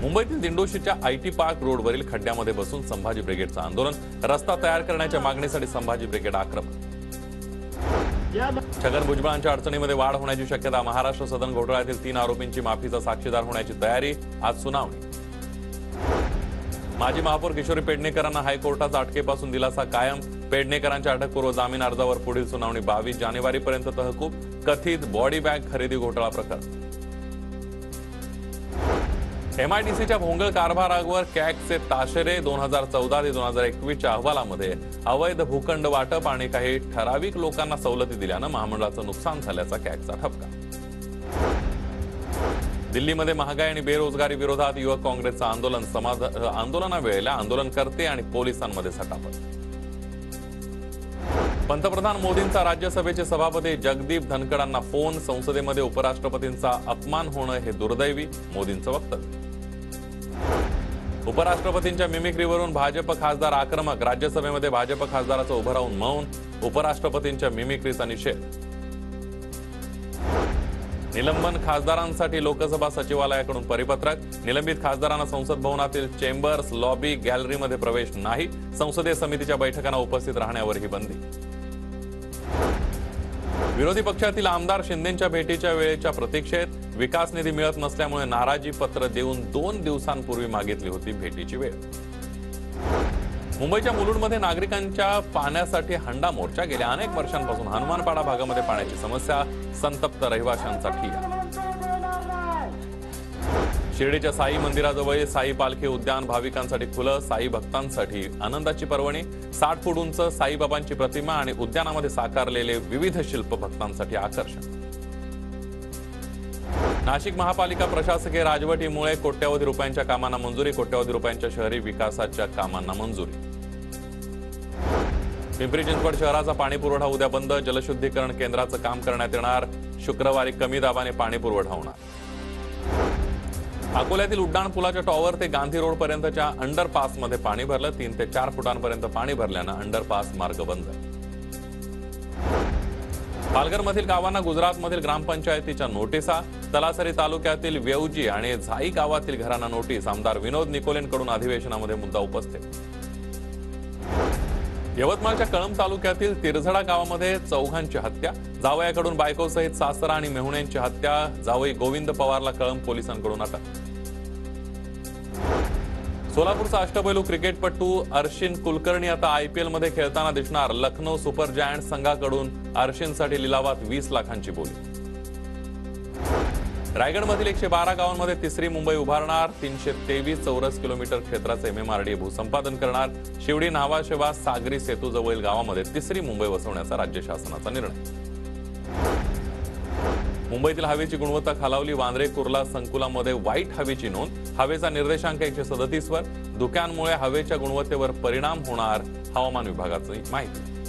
मुंबईतील दिंडोशीच्या IT park रोडवरील खड्ड्यामध्ये बसून संभाजी ब्रिगेडचं आंदोलन। रस्ता तयार करण्याच्या मागणीसाठी संभाजी ब्रिगेड आक्रमक। छगन भुजबळांच्या अडचणीमध्ये वाढ होण्याची शक्यता। महाराष्ट्र सदन घोटाळ्यातील 3 आरोपींची माफीचा साक्षीदार होण्याची तयारी। आज सुनावणी। माजी महापौर किशोरी पेडणेकरांना हायकोर्टाचा अटकेपासून दिलासा कायम। पेडणेकरांच्या अटकपूर्व जामीन अर्जावर पुढील सुनावणी 22 जानेवारीपर्यंत तहकूब। कथित बॉडी बॅग खरेदी घोटाळा प्रकरण। एमआयडीसीच्या भोंगळ कारभारावर कॅगचे ताशेरे। 2014 ते 2021च्या अहवालामध्ये अवैध भूखंड वाटप आणि काही ठराविक लोकांना सवलती दिल्यानं महामंडळाचं नुकसान झाल्याचा कॅगचा ठपका। दिल्लीमध्ये महागाई आणि बेरोजगारी विरोधात युवक काँग्रेसचं आंदोलन। आंदोलनावेळेला आंदोलनकर्ते आणि पोलिसांमध्ये झटापट। पंतप्रधान मोदींचा राज्यसभेचे सभापती जगदीप धनखडांना फोन। संसदेमध्ये उपराष्ट्रपतींचा अपमान होणं हे दुर्दैवी, मोदींचं वक्तव्य। उपराष्ट्रपतींच्या मिमिक्रीवरून भाजप खासदार आक्रमक। राज्यसभेमध्ये भाजप खासदाराचं उभं राहून मौन। उपराष्ट्रपतींच्या मिमिक्रीचा निषेध। निलंबन खासदारांसाठी लोकसभा सचिवालयाकडून परिपत्रक। निलंबित खासदारांना संसद भवनातील चेंबर्स, लॉबी, गॅलरीमध्ये प्रवेश नाही। संसदीय समितीच्या बैठकांना उपस्थित राहण्यावरही बंदी। विरोधी पक्षातील आमदार शिंदेंच्या भेटीच्या वेळेच्या प्रतीक्षेत। विकास निधी मिळत नसल्यामुळे नाराजी पत्र देऊन 2 दिवसांपूर्वी मागितली होती भेटीची वेळ। मुंबईच्या मुलुंडमध्ये नागरिकांच्या पाण्यासाठी हंडा मोर्चा। गेल्या अनेक वर्षांपासून हनुमानपाडा भागामध्ये पाण्याची समस्या। संतप्त रहिवाशांचा ठिय्या। शिर्डीच्या साई मंदिराजवळ साई पालखी उद्यान भाविकांसाठी खुलं। साई भक्तांसाठी आनंदाची पर्वणी। 60 फूट उंच साईबाबांची प्रतिमा आणि उद्यानामध्ये साकारलेले विविध शिल्प भक्तांसाठी आकर्षण। नाशिक महापालिका प्रशासकीय राजवटीमुळे कोट्यवधी रुपयांच्या कामांना मंजुरी। कोट्यवधी रुपयांच्या शहरी विकासाच्या कामांना मंजुरी। पिंपरी चिंचवड शहराचा पाणी पुरवठा उद्या बंद। जलशुद्धीकरण केंद्राचं काम करण्यात येणार। शुक्रवारी कमी दाबाने पाणी पुरवठा होणार। अकोल्यातील उड्डाण पुलाच्या टॉवर ते गांधी रोड पर्यंतच्या अंडरपासमध्ये पाणी भरलं। 3 ते 4 फुटांपर्यंत पाणी भरल्यानं अंडरपास मार्ग बंद। पालघरमधील गावांना गुजरातमधील ग्रामपंचायतीच्या नोटिसा। तलासरी तालुक्यातील वेवजी आणि झाई गावातील घरांना नोटीस। आमदार विनोद निकोलेंकडून अधिवेशनामध्ये मुद्दा उपस्थित। यवतमाळच्या कळंब तालुक्यातील तिरझडा गावामध्ये 4घांची हत्या। जावयाकडून बायकोसहित सासरा आणि मेहुण्यांची हत्या। जावई गोविंद पवारला कळंब पोलिसांकडून अटक। सोलापूरचा अष्टपैलू क्रिकेटपटू अर्शिन कुलकर्णी आता आयपीएल मध्ये खेळताना दिसणार। लखनौ सुपर जायंट्स संघाकडून अर्शिनसाठी लिलावात 20 लाखांची बोली। रायगडमधील 112 गावांमध्ये तिसरी मुंबई उभारणार। 323 चौरस किलोमीटर क्षेत्राचे एमएमआरडीए भूसंपादन करणार। शिवडी, न्हावाशेवा, सागरी सेतूजवळील गावामध्ये तिसरी मुंबई वसवण्याचा राज्य शासनाचा निर्णय। मुंबईतील हवेची गुणवत्ता खालावली। वांद्रे कुर्ला संकुलामध्ये वाईट हवेची नोंद। हवेचा निर्देशांक 137 वर। धुक्यांमुळे हवेच्या गुणवत्तेवर परिणाम होणार, हवामान विभागाची माहिती।